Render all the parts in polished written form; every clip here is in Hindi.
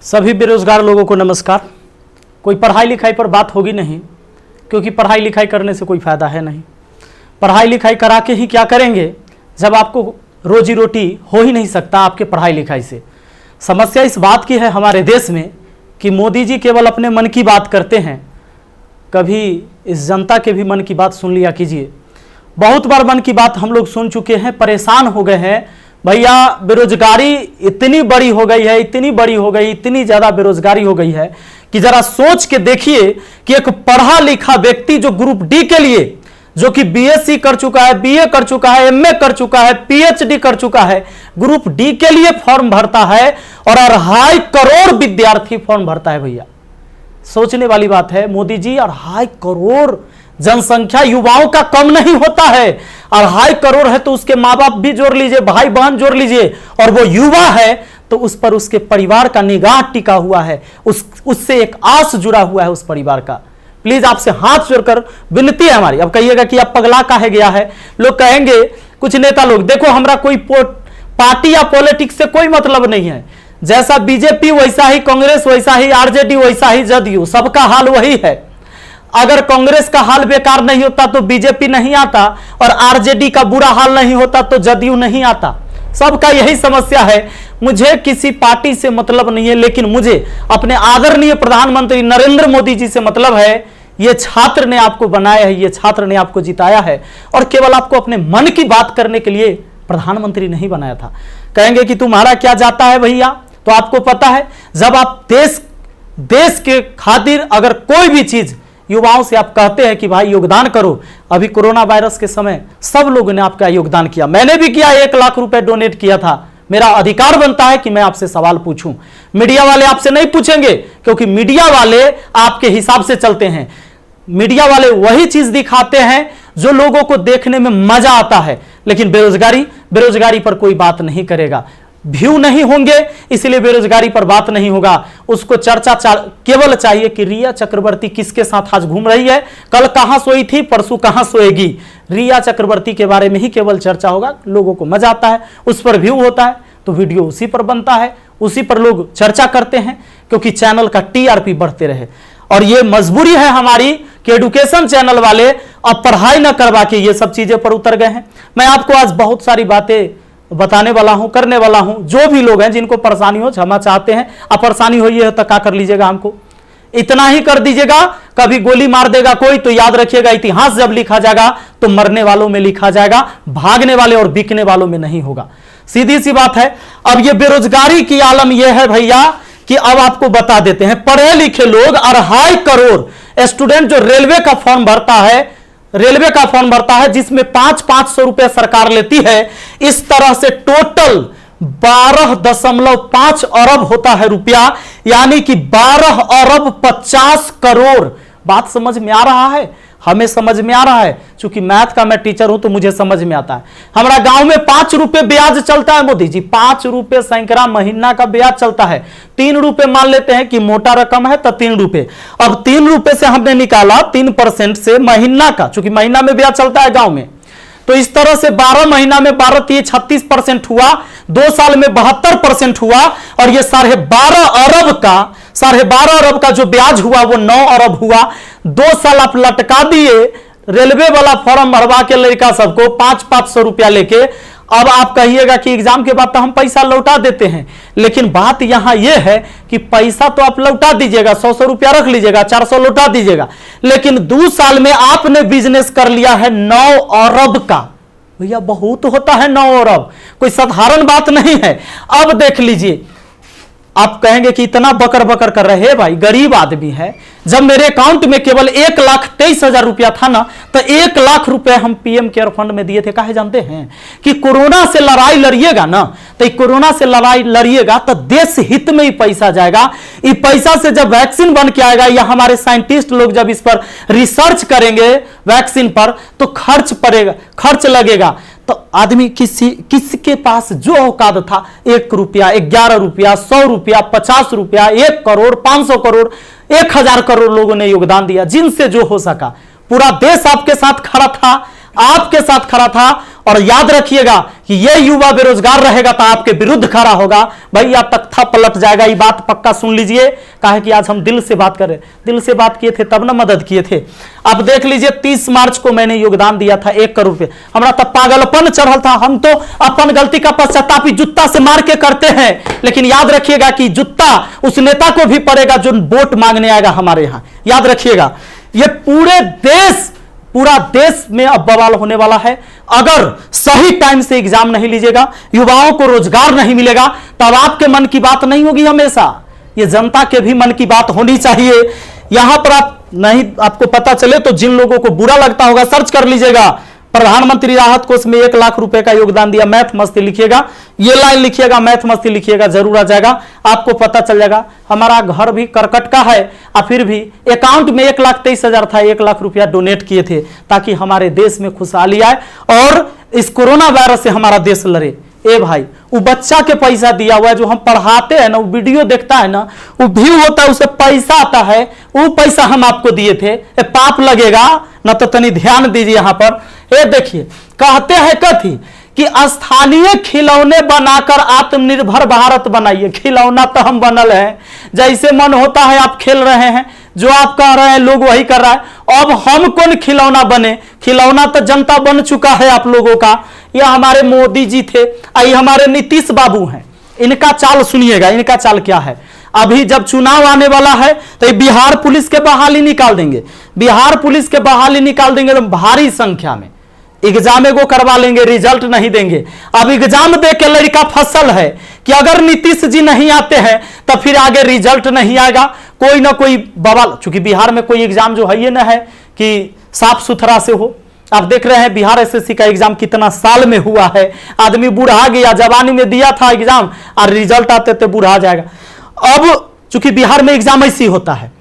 सभी बेरोजगार लोगों को नमस्कार। कोई पढ़ाई लिखाई पर बात होगी नहीं, क्योंकि पढ़ाई लिखाई करने से कोई फायदा है नहीं। पढ़ाई लिखाई करा के ही क्या करेंगे जब आपको रोजी रोटी हो ही नहीं सकता आपके पढ़ाई लिखाई से। समस्या इस बात की है हमारे देश में कि मोदी जी केवल अपने मन की बात करते हैं। कभी इस जनता के भी मन की बात सुन लिया कीजिए। बहुत बार मन की बात हम लोग सुन चुके हैं, परेशान हो गए हैं। भैया बेरोजगारी इतनी बड़ी हो गई है, इतनी बड़ी हो गई, इतनी ज़्यादा बेरोजगारी हो गई है कि जरा सोच के देखिए कि एक पढ़ा लिखा व्यक्ति जो ग्रुप डी के लिए, जो कि बीएससी कर चुका है, बीए कर चुका है, एमए कर चुका है, पीएचडी कर चुका है, ग्रुप डी के लिए फॉर्म भरता है और 2.5 करोड़ विद्यार्थी फॉर्म भरता है। भैया सोचने वाली बात है। मोदी जी 2.5 करोड़ जनसंख्या युवाओं का कम नहीं होता है। 2.5 करोड़ है तो उसके माँ बाप भी जोड़ लीजिए, भाई बहन जोड़ लीजिए, और वो युवा है तो उस पर उसके परिवार का निगाह टिका हुआ है, उससे एक आस जुड़ा हुआ है उस परिवार का। प्लीज आपसे हाथ जोड़कर विनती है हमारी। अब कहिएगा कि आप पगला काहे गया है। लोग कहेंगे, कुछ नेता लोग, देखो हमारा कोई पार्टी या पॉलिटिक्स से कोई मतलब नहीं है। जैसा बीजेपी वैसा ही कांग्रेस, वैसा ही आरजेडी, वैसा ही जदयू, सबका हाल वही है। अगर कांग्रेस का हाल बेकार नहीं होता तो बीजेपी नहीं आता, और आरजेडी का बुरा हाल नहीं होता तो जदयू नहीं आता। सबका यही समस्या है। मुझे किसी पार्टी से मतलब नहीं है, लेकिन मुझे अपने आदरणीय प्रधानमंत्री नरेंद्र मोदी जी से मतलब है। ये छात्र ने आपको बनाया है, ये छात्र ने आपको जिताया है, और केवल आपको अपने मन की बात करने के लिए प्रधानमंत्री नहीं बनाया था। कहेंगे कि तुम्हारा क्या जाता है भैया, तो आपको पता है जब आप देश के खातिर अगर कोई भी चीज युवाओं से आप कहते हैं कि भाई योगदान करो। अभी कोरोना वायरस के समय सब लोगों ने आपका योगदान किया, मैंने भी किया, 1 लाख रुपए डोनेट किया था। मेरा अधिकार बनता है कि मैं आपसे सवाल पूछूं। मीडिया वाले आपसे नहीं पूछेंगे, क्योंकि मीडिया वाले आपके हिसाब से चलते हैं। मीडिया वाले वही चीज दिखाते हैं जो लोगों को देखने में मजा आता है, लेकिन बेरोजगारी पर कोई बात नहीं करेगा। व्यू नहीं होंगे, इसलिए बेरोजगारी पर बात नहीं होगा। उसको चर्चा केवल चाहिए कि रिया चक्रवर्ती किसके साथ आज घूम रही है, कल कहां सोई थी, परसों कहां सोएगी। रिया चक्रवर्ती के बारे में ही केवल चर्चा होगा। लोगों को मजा आता है, उस पर व्यू होता है, तो वीडियो उसी पर बनता है, उसी पर लोग चर्चा करते हैं, क्योंकि चैनल का टीआरपी बढ़ते रहे। और ये मजबूरी है हमारी कि एडुकेशन चैनल वाले अब पढ़ाई न करवा के ये सब चीजें पर उतर गए हैं। मैं आपको आज बहुत सारी बातें बताने वाला हूं, करने वाला हूं। जो भी लोग हैं जिनको परेशानी हो, क्षमा चाहते हैं। अब परेशानी हुई है तो क्या कर लीजिएगा, हमको इतना ही कर दीजिएगा। कभी गोली मार देगा कोई तो याद रखिएगा, इतिहास जब लिखा जाएगा तो मरने वालों में लिखा जाएगा, भागने वाले और बिकने वालों में नहीं होगा। सीधी सी बात है। अब ये बेरोजगारी की आलम यह है भैया कि अब आपको बता देते हैं, पढ़े लिखे लोग 2.5 करोड़ स्टूडेंट जो रेलवे का फॉर्म भरता है, जिसमें 500 रुपए सरकार लेती है। इस तरह से टोटल 12.5 अरब होता है रुपया, यानी कि 12 अरब 50 करोड़। बात समझ में आ रहा है? हमें समझ में आ रहा है, क्योंकि मैथ का मैं टीचर हूं तो मुझे समझ में आता है। हमारा गांव में 5 रुपए ब्याज चलता है मोदी जी, 5 रुपए सैकड़ा महीना का ब्याज चलता है। 3 रुपए मान लेते हैं कि मोटा रकम है तो 3 रुपए। अब 3 रुपए से हमने निकाला 3% से महीना का, क्योंकि महीना में ब्याज चलता है गांव में। तो इस तरह से 12 महीना में 36% हुआ, 2 साल में 72% हुआ, और ये 12.5 अरब का जो ब्याज हुआ वो 9 अरब हुआ। 2 साल आप लटका दिए रेलवे वाला फॉर्म भरवा के लड़का सबको 500 रुपया लेके। अब आप कहिएगा कि एग्जाम के बाद तो हम पैसा लौटा देते हैं, लेकिन बात यहां यह है कि पैसा तो आप लौटा दीजिएगा, 100 रुपया रख लीजिएगा, 400 लौटा दीजिएगा, लेकिन 2 साल में आपने बिजनेस कर लिया है 9 अरब का। भैया बहुत होता है 9 अरब, कोई साधारण बात नहीं है। अब देख लीजिए, आप कहेंगे कि इतना बकर बकर कर रहे हैं, भाई गरीब आदमी है। जब मेरे अकाउंट में केवल 1,23,000 रुपया था ना, तो 1 लाख रुपए हम पीएम केयर फंड में दिए थे। काहे जानते हैं? कि कोरोना से लड़ाई लड़िएगा ना, तो कोरोना से लड़ाई लड़िएगा तो देश हित में ही पैसा जाएगा। इस पैसा से जब वैक्सीन बन के आएगा, या हमारे साइंटिस्ट लोग जब इस पर रिसर्च करेंगे वैक्सीन पर, तो खर्च लगेगा। तो आदमी किसके पास जो औकात था, 1 रुपया, 11 रुपया, 100 रुपया, 50 रुपया, 1 करोड़, 500 करोड़, 1000 करोड़ लोगों ने योगदान दिया, जिनसे जो हो सका। पूरा देश आपके साथ खड़ा था, आपके साथ खड़ा था, और याद रखिएगा कि ये युवा बेरोजगार रहेगा तो आपके विरुद्ध खड़ा होगा, भैया तख्ता पलट जाएगा। ये बात पक्का सुन लीजिए, काहे कि आज हम दिल से बात कर रहे, दिल से बात किए थे तब ना मदद किए थे। अब देख लीजिए 30 मार्च को मैंने योगदान दिया था 1 करोड़ रुपए, हमारा तब पागलपन चढ़ल था। हम तो अपन गलती का पश्चाताप जूता से मार के करते हैं, लेकिन याद रखिएगा कि जूता उस नेता को भी पड़ेगा जो वोट मांगने आएगा हमारे यहां। याद रखिएगा, ये पूरा देश में अब बवाल होने वाला है। अगर सही टाइम से एग्जाम नहीं लीजिएगा, युवाओं को रोजगार नहीं मिलेगा, तब आपके मन की बात नहीं होगी हमेशा, ये जनता के भी मन की बात होनी चाहिए। यहां पर आप नहीं, आपको पता चले तो जिन लोगों को बुरा लगता होगा सर्च कर लीजिएगा, प्रधानमंत्री राहत कोष में 1 लाख रुपए का योगदान दिया। मैथ मस्ती लिखिएगा, ये लाइन लिखिएगा, मैथ मस्ती लिखिएगा, जरूर आ जाएगा, आपको पता चल जाएगा। हमारा घर भी करकट का है और फिर भी अकाउंट में 1,23,000 था, 1 लाख रुपया डोनेट किए थे ताकि हमारे देश में खुशहाली आए और इस कोरोना वायरस से हमारा देश लड़े। ए भाई, वो बच्चा के पैसा दिया हुआ है, जो हम पढ़ाते हैं ना, वो वीडियो देखता है ना, वो व्यू होता है, उसे पैसा आता है, वो पैसा हम आपको दिए थे। पाप लगेगा ना, तो तनी ध्यान दीजिए यहां पर। ये देखिए, कहते हैं कथी कि स्थानीय खिलौने बनाकर आत्मनिर्भर भारत बनाइए। खिलौना तो हम बनल है, जैसे मन होता है आप खेल रहे हैं, जो आप कह रहे हैं लोग वही कर रहा है। अब हम कौन खिलौना बने? खिलौना तो जनता बन चुका है आप लोगों का। ये हमारे मोदी जी थे, ये हमारे नीतीश बाबू हैं। इनका चाल सुनिएगा, इनका चाल क्या है। अभी जब चुनाव आने वाला है तो ये बिहार पुलिस के बहाली निकाल देंगे, बिहार पुलिस के बहाली निकाल देंगे तो भारी संख्या में एग्जाम एगो करवा लेंगे, रिजल्ट नहीं देंगे। अब एग्जाम दे के लड़का फसल है कि अगर नीतीश जी नहीं आते हैं तो फिर आगे रिजल्ट नहीं आएगा, कोई ना कोई बवाल। चूंकि बिहार में कोई एग्जाम जो है ये ना है कि साफ सुथरा से हो। आप देख रहे हैं बिहार एसएससी का एग्जाम कितना साल में हुआ है, आदमी बूढ़ा गया, जवानी में दिया था एग्जाम और रिजल्ट आते थे बूढ़ा जाएगा। अब चूंकि बिहार में एग्जाम ऐसी होता है,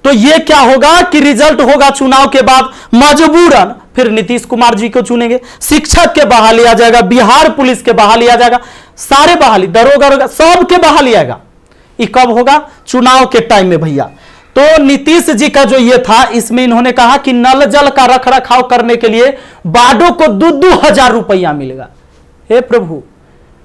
तो ये क्या होगा कि रिजल्ट होगा चुनाव के बाद, मजबूरन फिर नीतीश कुमार जी को चुनेंगे, शिक्षक के बहाली आ जाएगा, बिहार पुलिस के बहाली आ जाएगा, सारे बहाली, दरोगा सब के बहाली आएगा। ये कब होगा? चुनाव के टाइम में भैया। तो नीतीश जी का जो ये था, इसमें इन्होंने कहा कि नल जल का रख रखाव करने के लिए वार्डों को 2-2 हजार रुपया मिलेगा। हे प्रभु,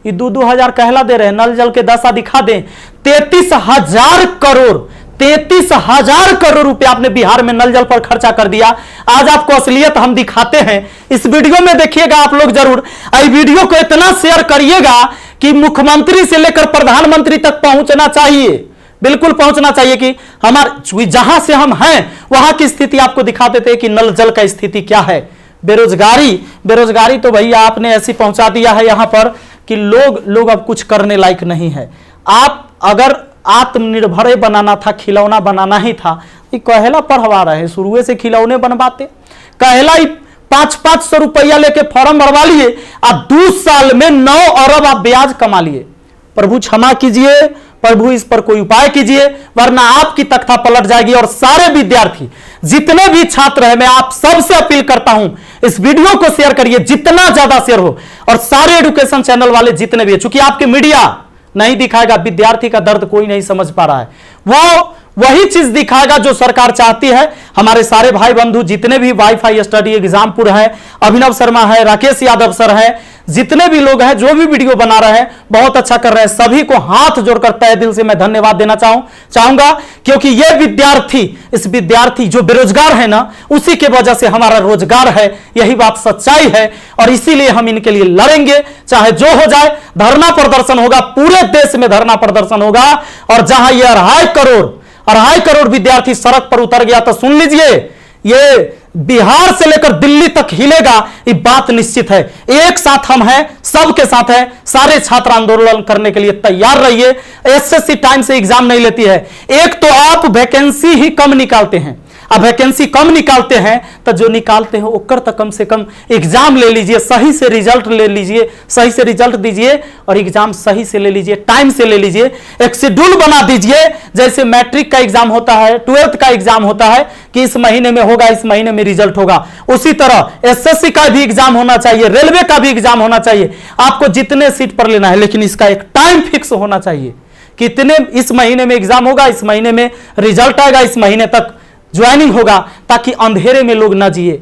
ये 2-2 हजार कहला दे रहे हैं, नल जल के दशा दिखा दें। 33,000 करोड़, 33,000 करोड़ रुपया आपने बिहार में नल जल पर खर्चा कर दिया। आज आपको असलियत हम दिखाते हैं, इस वीडियो में देखिएगा आप लोग जरूर। इस वीडियो को इतना शेयर करिएगा कि मुख्यमंत्री से लेकर प्रधानमंत्री तक पहुंचना चाहिए, बिल्कुल पहुंचना चाहिए कि हमारे जहां से हम हैं वहां की स्थिति आपको दिखा देते हैं कि नल जल का स्थिति क्या है। बेरोजगारी तो भैया आपने ऐसी पहुंचा दिया है यहां पर कि लोग अब कुछ करने लायक नहीं है। आप अगर आत्मनिर्भर बनाना था, खिलौना बनाना ही था, ये कहेला पढ़वा रहे, शुरू से खिलौने बनवाते। कहेला 500-500 रुपया लेके फॉर्म भरवा लिए और 2 साल में 9 अरब आप ब्याज कमा लिए। प्रभु क्षमा कीजिए, प्रभु इस पर कोई उपाय कीजिए, वरना आपकी तख्ता पलट जाएगी। और सारे विद्यार्थी, जितने भी छात्र हैं, मैं आप सबसे अपील करता हूं, इस वीडियो को शेयर करिए, जितना ज्यादा शेयर हो। और सारे एजुकेशन चैनल वाले जितने भी, चूंकि आपके मीडिया नहीं दिखाएगा, विद्यार्थी का दर्द कोई नहीं समझ पा रहा है, वो वही चीज दिखाएगा जो सरकार चाहती है। हमारे सारे भाई बंधु जितने भी वाईफाई स्टडी एग्जामपुर है, अभिनव शर्मा है, राकेश यादव सर है, जितने भी लोग हैं जो भी वीडियो बना रहे हैं बहुत अच्छा कर रहे हैं, सभी को हाथ जोड़कर तहे दिल से मैं धन्यवाद देना चाहूंगा। क्योंकि ये विद्यार्थी जो बेरोजगार है ना, उसी के वजह से हमारा रोजगार है, यही बात सच्चाई है। और इसीलिए हम इनके लिए लड़ेंगे, चाहे जो हो जाए। धरना प्रदर्शन होगा, पूरे देश में धरना प्रदर्शन होगा। और जहां ये 2.5 करोड़ विद्यार्थी सड़क पर उतर गया, तो सुन लीजिए, ये बिहार से लेकर दिल्ली तक हिलेगा, ये बात निश्चित है। एक साथ हम हैं, सबके साथ हैं। सारे छात्र आंदोलन करने के लिए तैयार रहिए। एसएससी टाइम से एग्जाम नहीं लेती है। एक तो आप वैकेंसी ही कम निकालते हैं, अब वैकेंसी कम निकालते हैं तो जो निकालते हैं ओकर तो कम से कम एग्जाम ले लीजिए, सही से रिजल्ट ले लीजिए, सही से रिजल्ट दीजिए और एग्जाम सही से ले लीजिए, टाइम से ले लीजिए। एक शेड्यूल बना दीजिए, जैसे मैट्रिक का एग्जाम होता है, 12th का एग्जाम होता है कि इस महीने में होगा, इस महीने में रिजल्ट होगा। उसी तरह एसएससी का भी एग्जाम होना चाहिए, रेलवे का भी एग्जाम होना चाहिए। आपको जितने सीट पर लेना है, लेकिन इसका एक टाइम फिक्स होना चाहिए। कितने इस महीने में एग्जाम होगा, इस महीने में रिजल्ट आएगा, इस महीने तक ज्वाइनिंग होगा, ताकि अंधेरे में लोग ना जिए।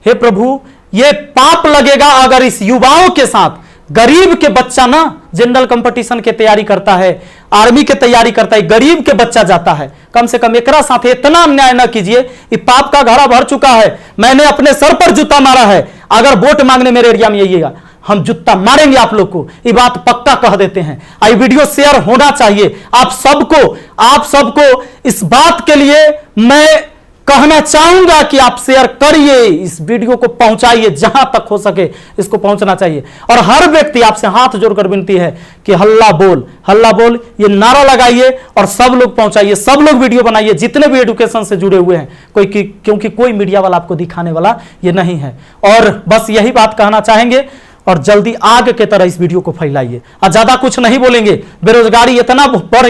हे प्रभु, ये पाप लगेगा अगर इस युवाओं के साथ गरीब के बच्चा ना जनरल कंपटीशन के तैयारी करता है, आर्मी के तैयारी करता है, गरीब के बच्चा जाता है, कम से कम एकरा साथ इतना अन्याय ना कीजिए। ये पाप का घड़ा भर चुका है। मैंने अपने सर पर जूता मारा है। अगर वोट मांगने मेरे एरिया में आइएगा, हम जूता मारेंगे आप लोग को, ये बात पक्का कह देते हैं। आई वीडियो शेयर होना चाहिए। आप सबको इस बात के लिए मैं कहना चाहूंगा कि आप शेयर करिए, इस वीडियो को पहुंचाइए, जहां तक हो सके इसको पहुंचना चाहिए। और हर व्यक्ति आपसे हाथ जोड़कर विनती है कि हल्ला बोल ये नारा लगाइए और सब लोग पहुंचाइए, सब लोग वीडियो बनाइए, जितने भी एजुकेशन से जुड़े हुए हैं, क्योंकि कोई मीडिया वाला आपको दिखाने वाला ये नहीं है। और बस यही बात कहना चाहेंगे और जल्दी आग के तरह इस वीडियो को फैलाइए। और ज्यादा कुछ नहीं बोलेंगे। बेरोजगारी इतना बढ़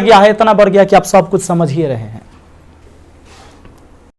गया है कि आप सब कुछ समझ ही रहे हैं।